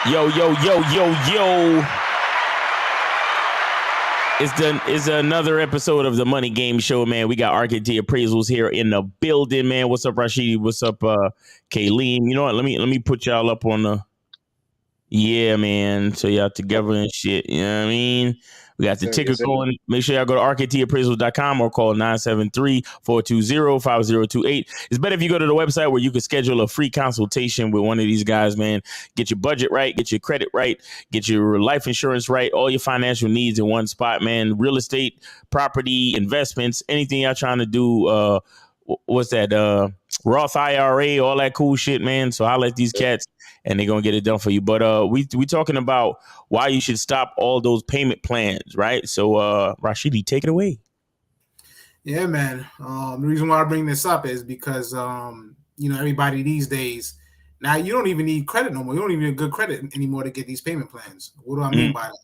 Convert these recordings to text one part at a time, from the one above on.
Yo, yo, yo, yo, yo. It's another episode of the Money Game Show, man. We got RKT Appraisals here in the building, man. What's up, Rashidi? What's up, Kayleen? You know what? Let me put y'all up on the man. So y'all together and shit. You know what I mean? We got the Sir, ticker yes, sir. going. Make sure y'all go to rktappraisals.com or call 973-420-5028. It's better if you go to the website where you can schedule a free consultation with one of these guys, man. Get your budget right, get your credit right, get your life insurance right, all your financial needs in one spot, man. Real estate, property, investments, anything y'all trying to do. What's that? Roth IRA, all that cool shit, man. So I'll let these cats and they're gonna get it done for you. But we talking about why you should stop all those payment plans, right? So Rashidi, take it away. Yeah, man. The reason why I bring this up is because everybody these days now you don't even need credit no more. You don't even need good credit anymore to get these payment plans. What do I mean by that?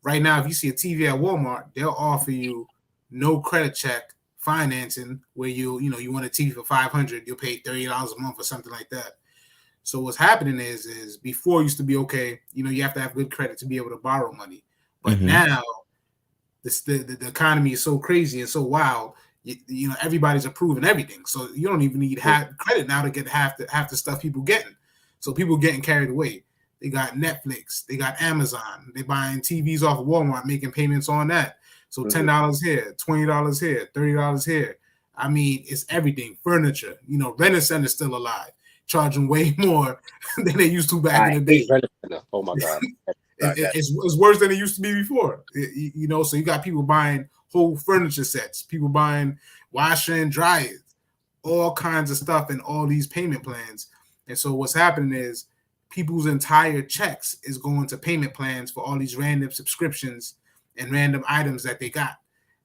Right now, if you see a TV at Walmart, they'll offer you no credit check financing where you want a TV for $500, you'll pay $30 a month or something like that. So what's happening is before it used to be okay, you have to have good credit to be able to borrow money. But now the economy is so crazy and so wild, everybody's approving everything. So you don't even need credit now to get half the stuff people getting. So people getting carried away. They got Netflix, they got Amazon, they buying TVs off of Walmart, making payments on that. So $10 here, $20 here, $30 here. I mean, it's everything. Furniture, Rent-A-Center is still alive, charging way more than they used to back in the day. Oh my God. It's worse than it used to be before. So you got people buying whole furniture sets, people buying washer and dryers, all kinds of stuff in all these payment plans. And so what's happening is people's entire checks is going to payment plans for all these random subscriptions and random items that they got.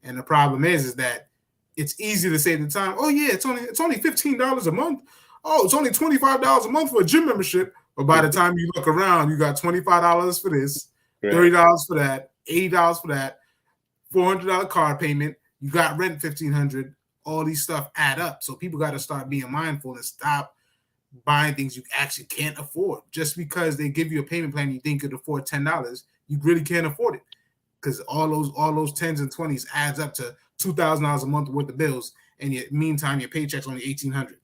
And the problem is that it's easy to say at the time, oh yeah, it's only $15 a month. Oh, it's only $25 a month for a gym membership. But by the time you look around, you got $25 for this, $30 for that, $80 for that, $400 card payment. You got rent $1,500. All these stuff add up. So people got to start being mindful and stop buying things you actually can't afford. Just because they give you a payment plan, you think you could afford $10, you really can't afford it, because all those 10s and 20s adds up to $2,000 a month worth of bills, and meantime your paycheck's only $1,800.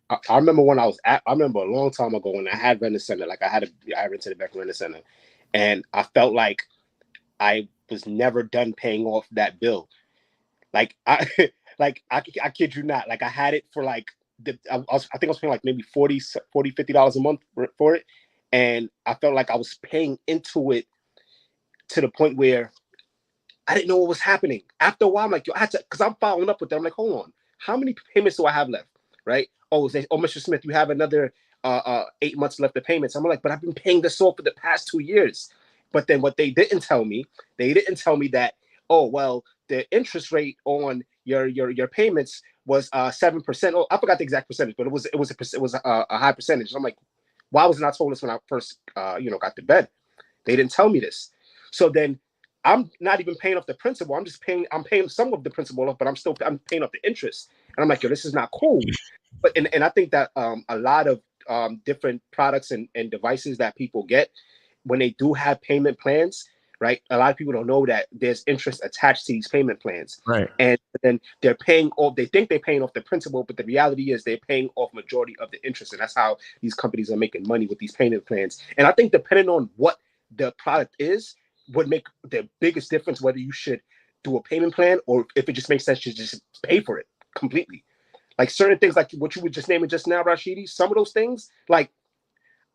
I remember I remember a long time ago when I had Rent-A-Center, like I rented it back from Rent-A-Center, and I felt like I was never done paying off that bill. Like I kid you not, like I had it for like I think I was paying like maybe $50 a month for it, and I felt like I was paying into it to the point where I didn't know what was happening. After a while, I'm like, I had to, because I'm following up with them. I'm like, hold on, how many payments do I have left? Right? Oh, Mr. Smith, you have another 8 months left of payments. I'm like, but I've been paying this off for the past 2 years. But then what they didn't tell me that, oh, well, the interest rate on your payments was 7%. Oh, I forgot the exact percentage, but it was a high percentage. I'm like, why wasn't I told this when I first got to bed? They didn't tell me this. So then I'm not even paying off the principal. I'm paying some of the principal off, but I'm paying off the interest. And I'm like, yo, this is not cool. But and I think that a lot of different products and devices that people get when they do have payment plans, right? A lot of people don't know that there's interest attached to these payment plans. Right. And then they're paying off, they think they're paying off the principal, but the reality is they're paying off majority of the interest. And that's how these companies are making money with these payment plans. And I think depending on what the product is, would make the biggest difference whether you should do a payment plan or if it just makes sense to just pay for it completely. Like certain things, like what you were just naming just now, Rashidi, some of those things, like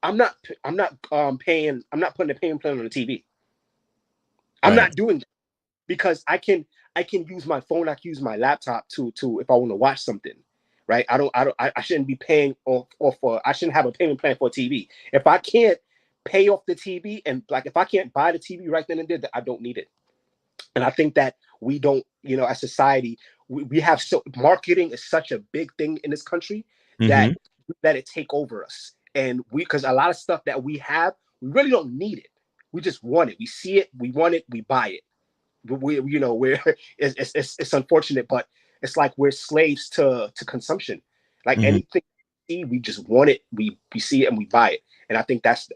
I'm not putting a payment plan on the TV. I'm not doing that because I can use my phone, I can use my laptop to if I want to watch something, right? I shouldn't be paying off for, I shouldn't have a payment plan for a TV. If I can't pay off the TV and like if I can't buy the TV right then and there, I don't need it. And I think that we don't, as society, we have marketing is such a big thing in this country that it take over us. And because a lot of stuff that we have, we really don't need it. We just want it. We see it, we want it, we buy it. It's unfortunate, but it's like we're slaves to consumption. Like anything we just want it, we see it and we buy it. And I think that's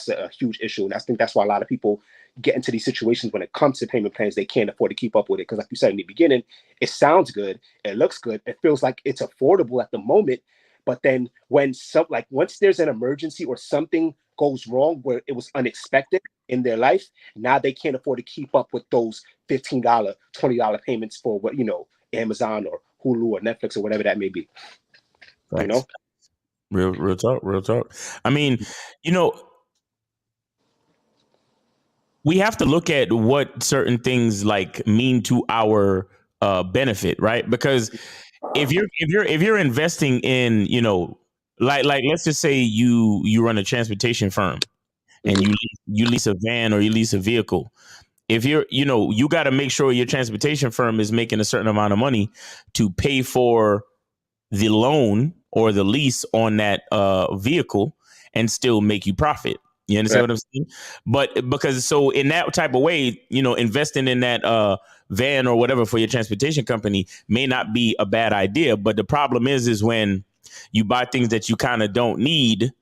a huge issue. And I think that's why a lot of people get into these situations when it comes to payment plans. They can't afford to keep up with it because, like you said in the beginning, it sounds good, it looks good, it feels like it's affordable at the moment. But then once there's an emergency or something goes wrong where it was unexpected in their life, now they can't afford to keep up with those $15, $20 payments for what, Amazon or Hulu or Netflix or whatever that may be. Thanks. Real talk. I mean, we have to look at what certain things like mean to our benefit, right? Because if you're investing in, like let's just say you run a transportation firm and you lease a van or you lease a vehicle. If you got to make sure your transportation firm is making a certain amount of money to pay for the loan or the lease on that vehicle and still make you profit. You understand what I'm saying? But because so in that type of way, investing in that van or whatever for your transportation company may not be a bad idea. But the problem is when you buy things that you kind of don't need.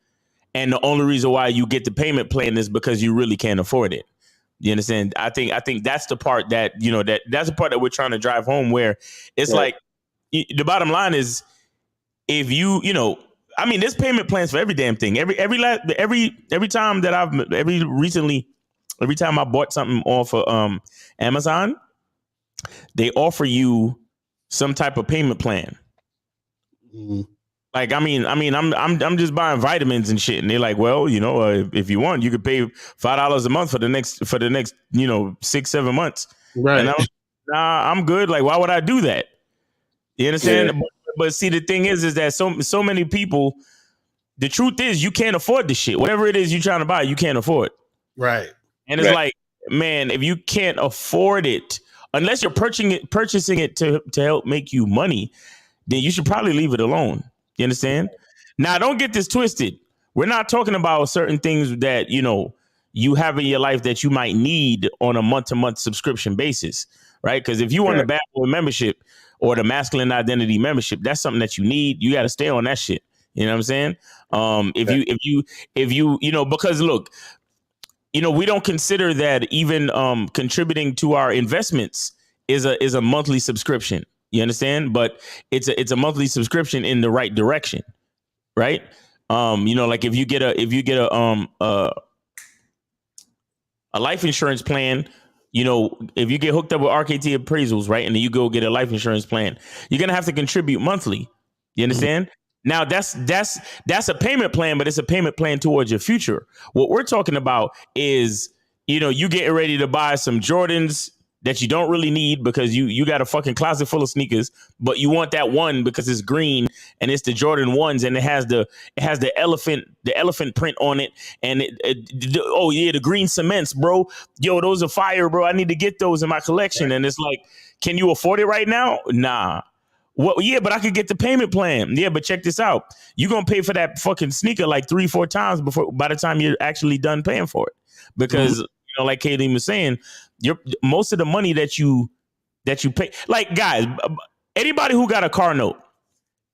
And the only reason why you get the payment plan is because you really can't afford it. You understand? I think that's the part that, that's the part that we're trying to drive home, where it's like the bottom line is if there's payment plans for every damn thing. Every time I bought something off of Amazon, they offer you some type of payment plan. Mm-hmm. Like, I'm just buying vitamins and shit. And they're like, well, if you want, you could pay $5 a month for the next 6-7 months. Right. And I'm good. Like, why would I do that? You understand? Yeah. But see, the thing is that so many people, the truth is you can't afford the shit. Whatever it is you're trying to buy, you can't afford. Right. And it's like, man, if you can't afford it, unless you're purchasing it to help make you money, then you should probably leave it alone. You understand? Now, don't get this twisted. We're not talking about certain things that, you have in your life that you might need on a month-to-month subscription basis, right? Because if you want the Bad Boy membership or the Masculine Identity membership, that's something that you need. You got to stay on that shit. You know what I'm saying? If you because look, we don't consider that even contributing to our investments is a monthly subscription. You understand? But it's a monthly subscription in the right direction, right? Like if you get a life insurance plan, if you get hooked up with RKT appraisals, right, and then you go get a life insurance plan, you're gonna have to contribute monthly. You understand? Mm-hmm. Now that's a payment plan, but it's a payment plan towards your future. What we're talking about is, you getting ready to buy some Jordans that you don't really need because you got a fucking closet full of sneakers, but you want that one because it's green and it's the Jordan 1s and it has the elephant print on it, and the green cements, bro. Yo, those are fire, bro. I need to get those in my collection. Right. And it's like, can you afford it right now? Nah. Well, yeah, but I could get the payment plan. Yeah, but check this out. You're gonna pay for that fucking sneaker like 3-4 times by the time you're actually done paying for it. Because like Kayleen was saying, most of the money that you pay, like, guys, anybody who got a car note,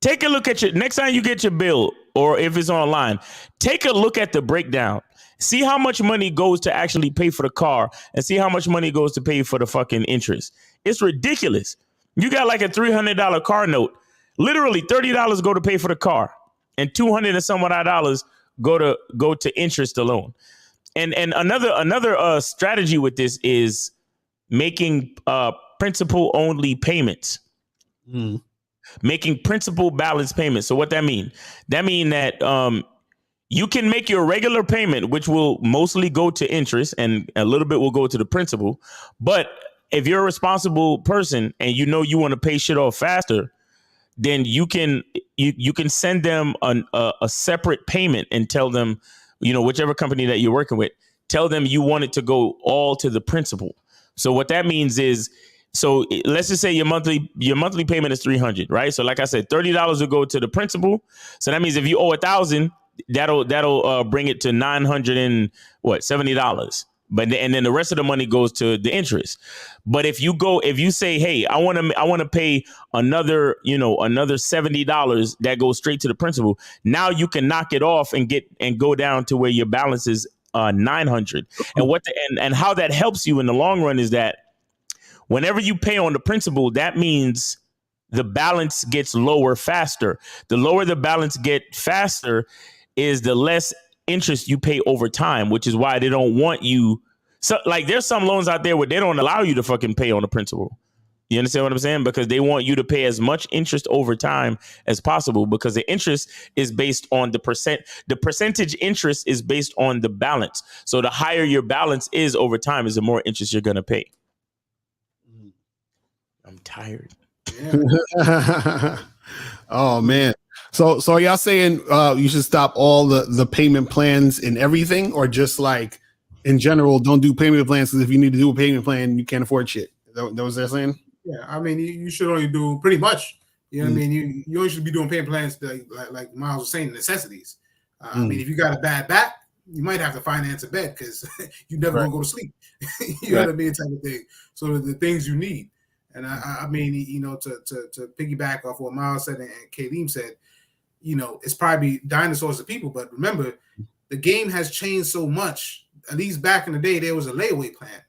take a look at next time you get your bill, or if it's online, take a look at the breakdown. See how much money goes to actually pay for the car and see how much money goes to pay for the fucking interest. It's ridiculous. You got like a $300 car note. Literally $30 go to pay for the car and $200 and some odd dollars go to interest alone. And another strategy with this is making principal only payments. Making principal balance payments. So what that mean? That mean that you can make your regular payment, which will mostly go to interest and a little bit will go to the principal. But if you're a responsible person and you want to pay shit off faster, then you can send them a separate payment and tell them, whichever company that you're working with, tell them you want it to go all to the principal. So what that means is, so let's just say your monthly payment is $300, right? So like I said, $30 will go to the principal. So that means if you owe $1,000, that'll bring it to $970. and then the rest of the money goes to the interest. But if you say, hey, I want to pay another $70 that goes straight to the principal. Now you can knock it off and go down to where your balance is 900. And how that helps you in the long run is that whenever you pay on the principal, that means the balance gets lower faster. The lower the balance get faster is the less interest you pay over time, which is why they don't want you. So like there's some loans out there where they don't allow you to fucking pay on the principal. You understand what I'm saying? Because they want you to pay as much interest over time as possible, because the interest is based on the percentage interest is based on the balance. So the higher your balance is over time is the more interest you're going to pay. I'm tired. Yeah. Oh man. So are y'all saying you should stop all the payment plans and everything, or just like in general, don't do payment plans, because if you need to do a payment plan, you can't afford shit? That was they're saying? Yeah, I mean, you should only do pretty much. You know what I mean? You only should be doing payment plans like Miles was saying, necessities. I mean, if you got a bad back, you might have to finance a bed because you never gonna go to sleep. You know what I mean, type of thing. So the things you need. And I mean, you know, to piggyback off what Miles said and Kaleem said, you know, it's probably dinosaurs of people, but remember, the game has changed so much. At least back in the day, there was a layaway plan.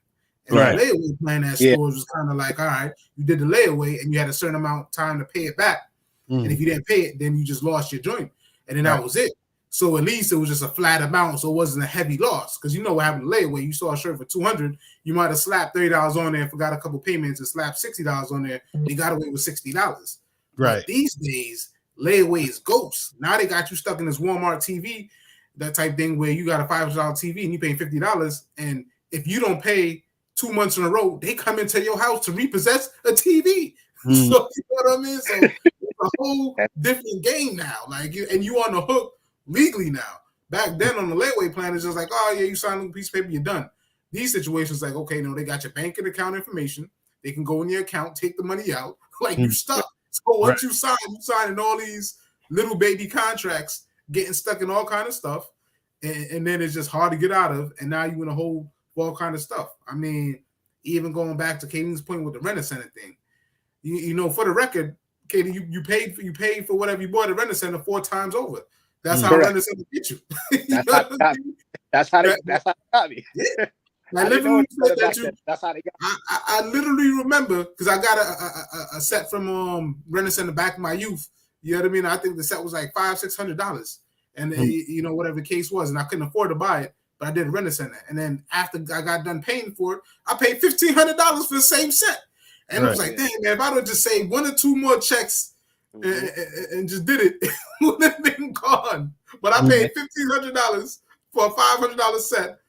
And the layaway plan at stores was kind of like, all right, you did the layaway and you had a certain amount of time to pay it back. And if you didn't pay it, then you just lost your joint. And then that was it. So at least it was just a flat amount, so it wasn't a heavy loss. Because you know what happened to layaway, you saw a shirt for $200, you might have slapped $30 on there and forgot a couple payments and slapped $60 on there. You got away with $60. Right. But these days, layaway is ghosts. Now they got you stuck in this Walmart TV, that type thing where you got a $500 TV and you paying $50, and if you don't pay 2 months in a row, they come into your house to repossess a TV. So you know what I mean? So it's a whole different game now. Like, and you on the hook legally now. Back then on the layaway plan, it's just like, oh yeah, you sign a piece of paper, you're done. These situations, like, okay, no, they got your bank and account information. They can go in your account, take the money out, like you stuck. So once you signing all these little baby contracts, getting stuck in all kind of stuff, and then it's just hard to get out of. And now you in a whole all kind of stuff. I mean, even going back to Katie's point with the Rent-A-Center thing, you know, for the record, Katie, you paid for whatever you bought at Rent-A-Center 4 times over. That's how Rent-A-Center get you. That's how they got me. Yeah. I literally said that that's how they got me. I literally remember, because I got a set from Rent-A-Center back in my youth. You know what I mean? I think the set was like $500-$600, and you know, whatever the case was, and I couldn't afford to buy it, but I did Rent-A-Center. And then after I got done paying for it, I paid $1,500 for the same set. And I was like, dang, man, if I would just say 1 or 2 more checks and just did it, it would have been gone. But I paid $1,500 for a $500 set.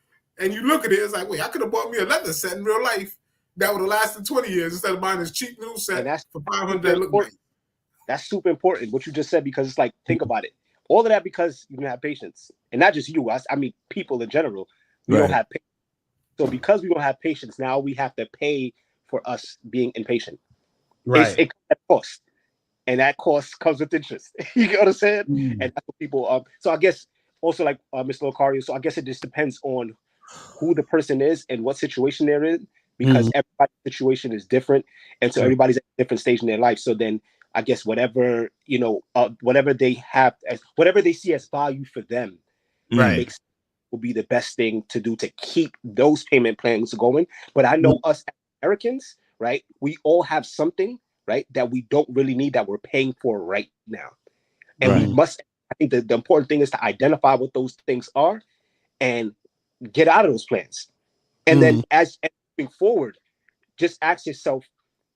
And you look at it, it's like, wait, I could have bought me a leather set in real life that would have lasted 20 years instead of buying this cheap little set for $500 that look nice. That's super important, what you just said, because it's like, think about it. All of that because you don't have patience. And not just you, I mean, people in general, we don't have patience. So because we don't have patience, now we have to pay for us being impatient. Right. It costs. And that cost comes with interest. You get what I'm saying? And that's what people, so I guess also like Mr. Locario, so I guess it just depends on who the person is and what situation they're in, because everybody's situation is different. And so everybody's at a different stage in their life. So then I guess whatever, you know, whatever they have, whatever they see as value for them, will be the best thing to do to keep those payment plans going. But I know us Americans, right? We all have something, right, that we don't really need that we're paying for right now. And we must, I think the important thing is to identify what those things are and get out of those plans. And then as moving forward, just ask yourself,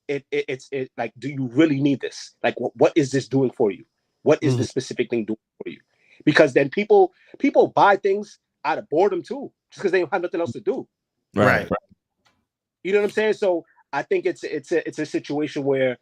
it's like, do you really need this? Like, what is this doing for you? What is the specific thing doing for you? Because then people buy things out of boredom too, just because they don't have nothing else to do. Right. You know what I'm saying? So I think it's a situation where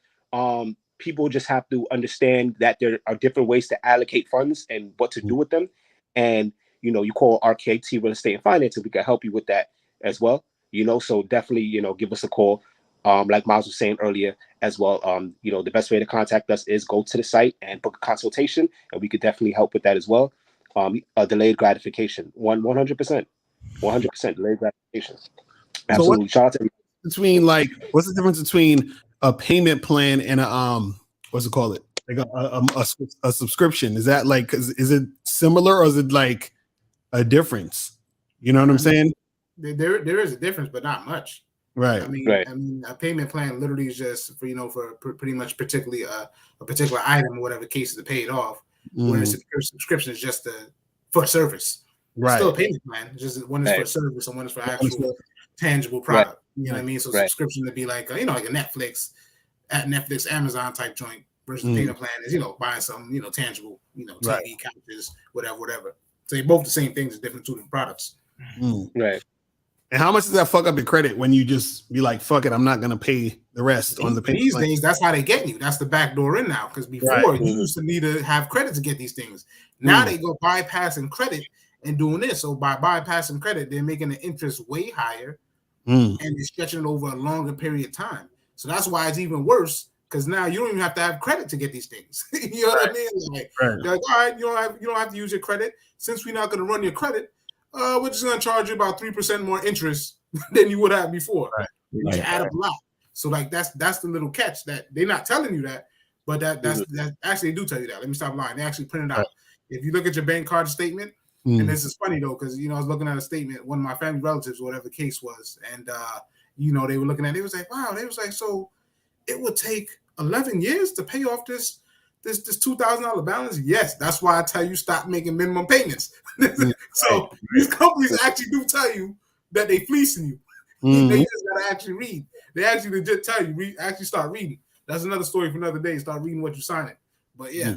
people just have to understand that there are different ways to allocate funds and what to do with them. And you know, you call RKT Real Estate and Finance, and we can help you with that as well. You know, so definitely, you know, give us a call. Like Miles was saying earlier as well, you know, the best way to contact us is go to the site and book a consultation, and we could definitely help with that as well. A delayed gratification, 100%. 100% delayed gratification. So Absolutely. Shout out to between like, what's the difference between a payment plan and a what's it called? Like a subscription? Is that like, is it similar or is it like a difference? You know what I'm saying? There is a difference, but not much. Right. I mean, Right. a payment plan literally is just for pretty much particularly a particular item or whatever case is paid off. Whereas a subscription is just for service. Right. It's still a payment plan. It's just one is for service and one is for actual tangible product. You know what I mean? So subscription would be like like a Netflix, Amazon type joint versus payment plan is buying some tangible TV, couches, whatever. So they're both the same things, different two different products. Right. And how much does that fuck up your credit when you just be like, fuck it, I'm not gonna pay the rest on the payment? These days, that's how they get you. That's the back door in now. Because before you used to need to have credit to get these things. Now they go bypassing credit and doing this. So by bypassing credit, they're making the interest way higher and they're stretching it over a longer period of time. So that's why it's even worse. Because now you don't even have to have credit to get these things. You know what I mean? They're like, all right, you don't have to use your credit. Since we're not going to run your credit, we're just going to charge you about 3% more interest than you would have before. You add up a lot. So that's the little catch that they're not telling you that, but that's actually they do tell you that. Let me stop lying. They actually print it out. If you look at your bank card statement, and this is funny though, because I was looking at a statement, one of my family relatives, whatever the case was, and they were looking at it, it was like, wow, they was like, so it would take 11 years to pay off this $2,000 balance. Yes, that's why I tell you stop making minimum payments. So these companies actually do tell you that they fleecing you. They just gotta actually read. They actually legit tell you actually start reading. That's another story for another day. Start reading what you're signing. But yeah.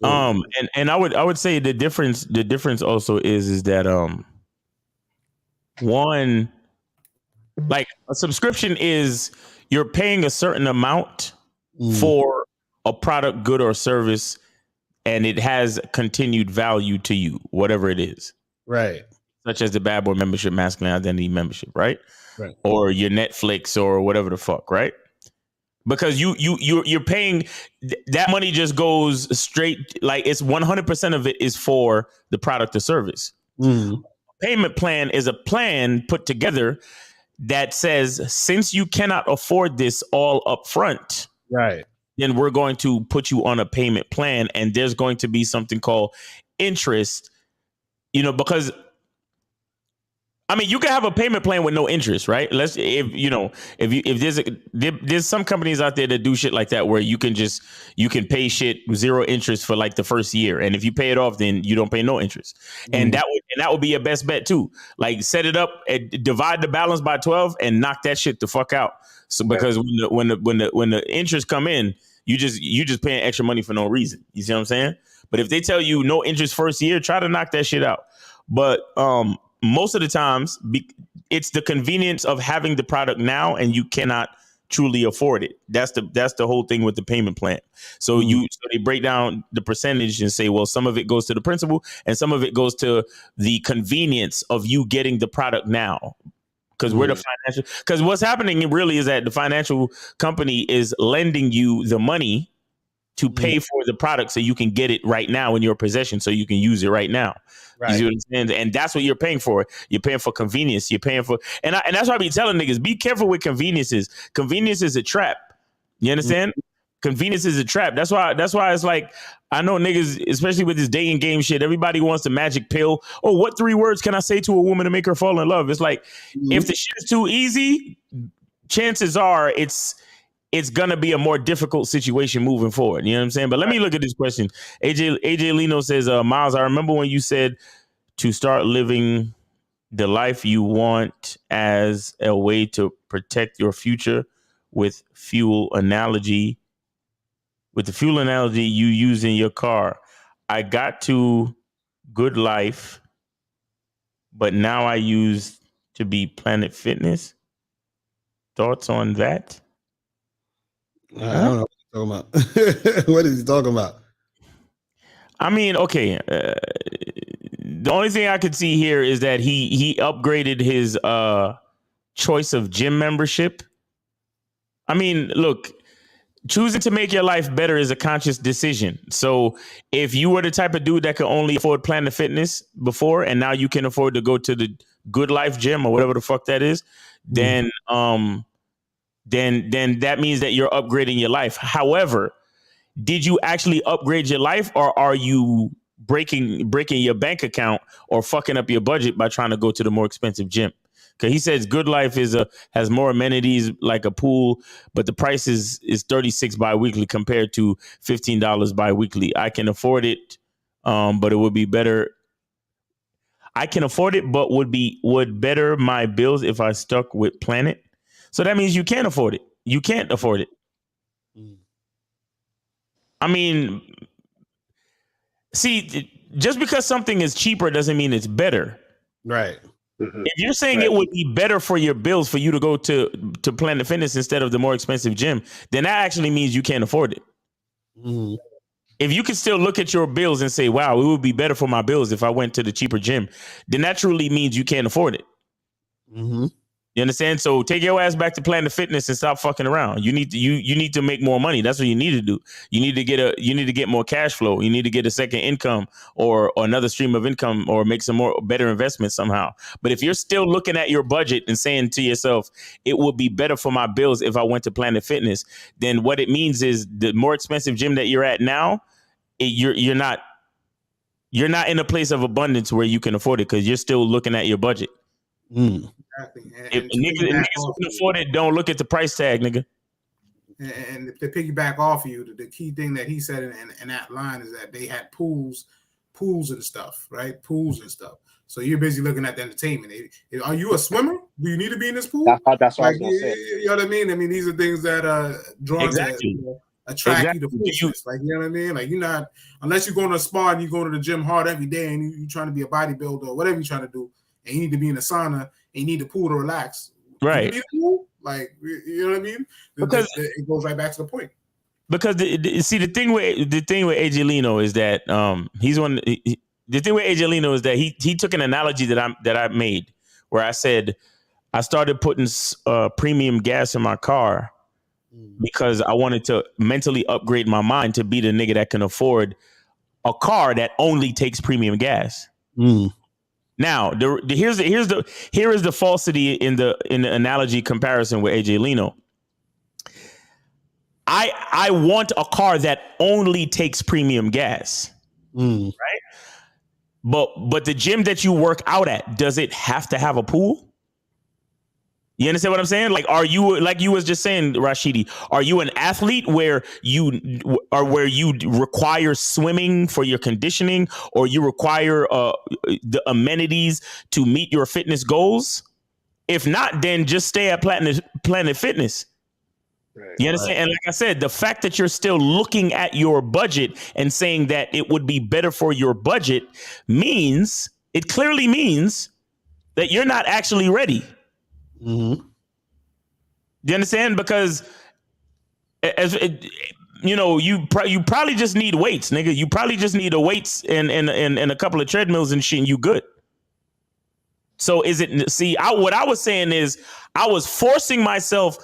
And I would say the difference also is that one, like a subscription is you're paying a certain amount for a product, good or service, and it has continued value to you, whatever it is. Right. Such as the Bad Boy membership, Masculine Identity membership, right? Or your Netflix or whatever the fuck, right? Because you're paying that money just goes straight, like it's 100% of it is for the product or service. Payment plan is a plan put together that says, since you cannot afford this all up front, then we're going to put you on a payment plan, and there's going to be something called interest, because I mean, you can have a payment plan with no interest, right? There's some companies out there that do shit like that where you can pay shit with zero interest for like the first year, and if you pay it off, then you don't pay no interest, and that would be your best bet too. Like set it up and divide the balance by 12 and knock that shit the fuck out. So because when the interest come in, you just paying extra money for no reason. You see what I'm saying? But if they tell you no interest first year, try to knock that shit out. But most of the times, it's the convenience of having the product now, and you cannot truly afford it. That's the whole thing with the payment plan. So they break down the percentage and say, well, some of it goes to the principal, and some of it goes to the convenience of you getting the product now. Because we're the financial. Because what's happening really is that the financial company is lending you the money to pay for the product so you can get it right now in your possession, so you can use it right now. You see what I'm saying? And that's what you're paying for. You're paying for convenience. You're paying for, and that's why I be telling niggas, be careful with conveniences. Convenience is a trap. You understand? Convenience is a trap. That's why it's like, I know niggas, especially with this dating game shit, everybody wants the magic pill. Oh, what 3 words can I say to a woman to make her fall in love? It's like, if the shit is too easy, chances are it's gonna be a more difficult situation moving forward. You know what I'm saying? But let me look at this question. AJ Lino says, Miles, I remember when you said to start living the life you want as a way to protect your future with the fuel analogy you use in your car. I got to Good Life, but now I use to be Planet Fitness. Thoughts on that? I don't know what he's talking about. What is he talking about? I mean, okay. The only thing I could see here is that he upgraded his choice of gym membership. I mean, look, choosing to make your life better is a conscious decision. So if you were the type of dude that could only afford Planet Fitness before, and now you can afford to go to the Good Life gym or whatever the fuck that is, then that means that you're upgrading your life. However, did you actually upgrade your life, or are you breaking your bank account or fucking up your budget by trying to go to the more expensive gym? Because he says Good Life has more amenities like a pool, but the price is $36 biweekly compared to $15 biweekly. I can afford it, but it would be better. I can afford it, but would better my bills if I stuck with Planet. So that means you can't afford it. You can't afford it. I mean, see, just because something is cheaper doesn't mean it's better. Right. If you're saying it would be better for your bills for you to go to Planet Fitness instead of the more expensive gym, then that actually means you can't afford it. If you can still look at your bills and say, wow, it would be better for my bills if I went to the cheaper gym, then that truly means you can't afford it. You understand? So take your ass back to Planet Fitness and stop fucking around. You need to make more money. That's what you need to do. You need to get more cash flow. You need to get a second income or another stream of income or make some more better investments somehow. But if you're still looking at your budget and saying to yourself, it would be better for my bills if I went to Planet Fitness, then what it means is the more expensive gym that you're at now, you're not in a place of abundance where you can afford it because you're still looking at your budget. Exactly. If niggas who can afford it, don't look at the price tag, nigga. And if they piggyback off of you, the key thing that he said in that line is that they had pools and stuff, right? Pools and stuff. So you're busy looking at the entertainment. Are you a swimmer? Do you need to be in this pool? That's what I was gonna say. You know what I mean? I mean, these are things that draw Exactly. to attract you to foolishness. Like, you know what I mean? Like, you're not, unless you're going to a spa and you go to the gym hard every day and you're trying to be a bodybuilder or whatever you're trying to do, and you need to be in a sauna and you need a pool to relax. Right. You need a pool? Like, you know what I mean? Because it goes right back to the point. Because the thing with AJ Leno is that the thing with AJ Leno is that he took an analogy that I made where I said I started putting premium gas in my car because I wanted to mentally upgrade my mind to be the nigga that can afford a car that only takes premium gas. Now, here is the falsity in the analogy comparison with AJ Leno. I want a car that only takes premium gas, right? But the gym that you work out at, does it have to have a pool? You understand what I'm saying? Like, are you, like you was just saying, Rashidi, are you an athlete where you require swimming for your conditioning, or you require the amenities to meet your fitness goals? If not, then just stay at Planet Fitness. Right, you understand? Right. And like I said, the fact that you're still looking at your budget and saying that it would be better for your budget clearly means that you're not actually ready. Do you understand? Because you probably just need weights, nigga. You probably just need a weights and a couple of treadmills and shit, and you good. So what I was saying is I was forcing myself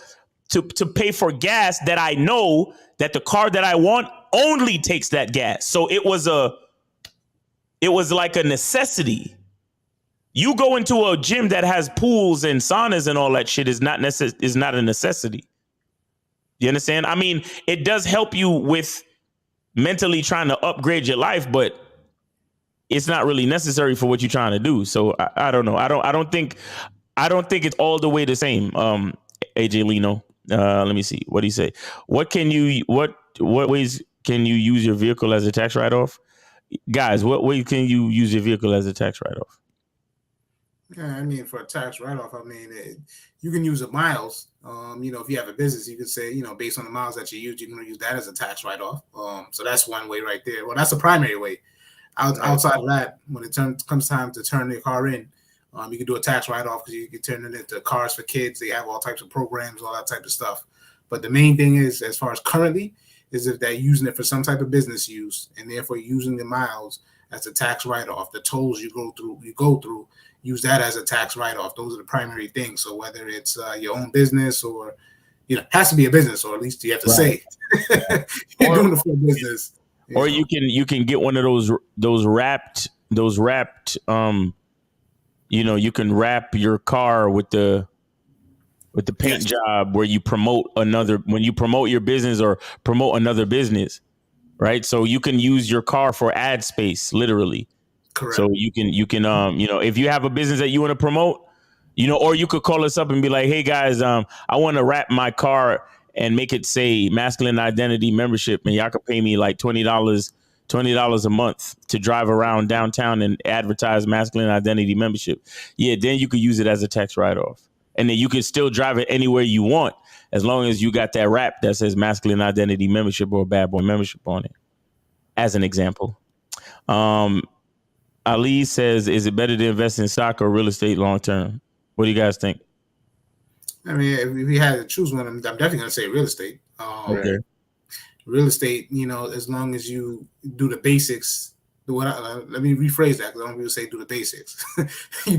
to pay for gas that I know that the car that I want only takes that gas. So it was like a necessity. You go into a gym that has pools and saunas and all that shit is not a necessity. You understand? I mean, it does help you with mentally trying to upgrade your life, but it's not really necessary for what you're trying to do. So I don't know. I don't think it's all the way the same. AJ Leno. Let me see. What do you say? What ways can you use your vehicle as a tax write-off? Guys, what way can you use your vehicle as a tax write-off? Yeah, I mean, for a tax write-off, I mean, you can use the miles. If you have a business, you could say, based on the miles that you use, you're going to use that as a tax write-off. So that's one way right there. Well, that's the primary way. Outside of that, when it comes time to turn your car in, you can do a tax write-off because you can turn it into cars for kids. They have all types of programs, all that type of stuff. But the main thing is, as far as currently, is if they're using it for some type of business use, and therefore using the miles as a tax write-off. The tolls you go through, use that as a tax write-off. Those are the primary things. So whether it's your own business or, has to be a business, or at least you have to say you're doing it for a business. Or you can get one of those wrapped you can wrap your car with the paint job where you promote when you promote your business or promote another business, right? So you can use your car for ad space, literally. Correct. So you can if you have a business that you want to promote, or you could call us up and be like, hey guys, I want to wrap my car and make it say Masculine Identity Membership, and y'all can pay me like $20 a month to drive around downtown and advertise Masculine Identity Membership. Yeah, then you could use it as a tax write-off. And then you can still drive it anywhere you want as long as you got that wrap that says Masculine Identity Membership or Bad Boy Membership on it, as an example. Ali says, is it better to invest in stock or real estate long term? What do you guys think? I mean, if we had to choose one, I'm definitely going to say real estate. Okay. Real estate, as long as you do the basics. Let me rephrase that, because I don't want people to say do the basics. You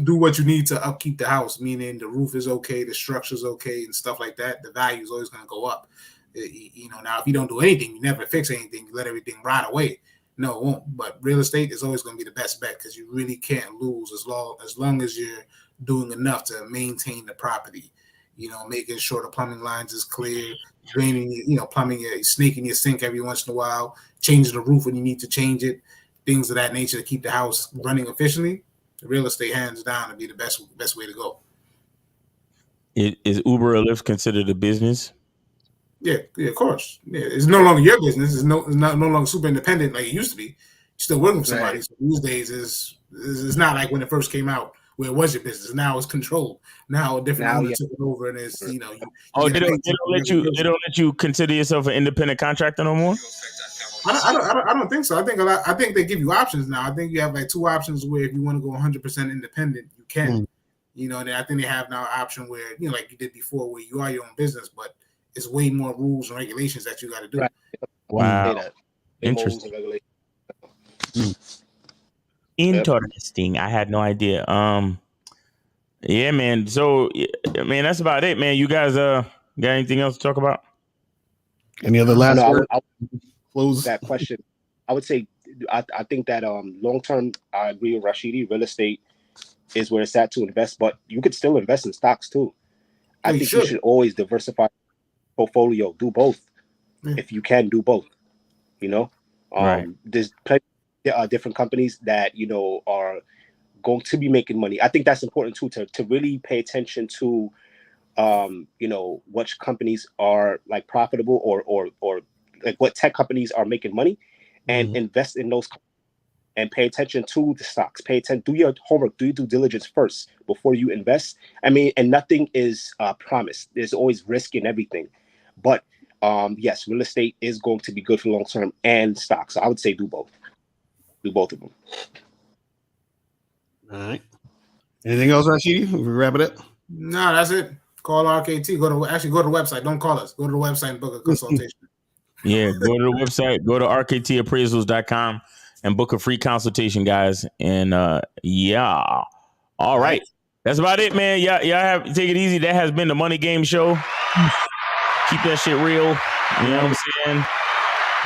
do what you need to upkeep the house, meaning the roof is okay, the structure's okay, and stuff like that. The value is always going to go up. Now if you don't do anything, you never fix anything, you let everything rot away. No, it won't. But real estate is always going to be the best bet, because you really can't lose as long as you're doing enough to maintain the property. Making sure the plumbing lines is clear, draining, plumbing, snaking your sink every once in a while, changing the roof when you need to change it, things of that nature to keep the house running efficiently. Real estate, hands down, would be the best way to go. Is Uber or Lyft considered a business? Yeah, of course. Yeah, it's no longer your business. It's no longer super independent like it used to be. You're still working for somebody. Right. So these days it's not like when it first came out, where it was your business. Now it's controlled. Now a different owner took it over, and it's they don't let you consider yourself an independent contractor no more. I don't think so. I think they give you options now. I think you have like two options where if you want to go 100% independent, you can. And I think they have now an option where like you did before, where you are your own business, but it's way more rules and regulations that you got to do. Right. Wow, interesting. Interesting. I had no idea. Yeah, man. So, man, that's about it, man. You guys, got anything else to talk about? Any other last word? I'll close that question. I would say, I think that long term, I agree with Rashidi. Real estate is where it's at to invest, but you could still invest in stocks too. I think you should always diversify portfolio. Do both if you can. Do both. Right. There's plenty. There are different companies that are going to be making money. I think that's important too, to really pay attention to which companies are like profitable or like what tech companies are making money, and invest in those and pay attention to the stocks. Pay attention, do your homework, do your due diligence first before you invest. I mean, and nothing is promised. There's always risk in everything, but yes, real estate is going to be good for long term, and stocks. So I would say do both. Do both of them. All right. Anything else, Rashidi? We wrap it up. No, that's it. Call RKT. Go to the website. Don't call us. Go to the website and book a consultation. Yeah, go to the website. Go to rktappraisals.com and book a free consultation, guys. And yeah, all right. That's about it, man. Y'all have take it easy. That has been the Money Game Show. Keep that shit real. You know what I'm saying?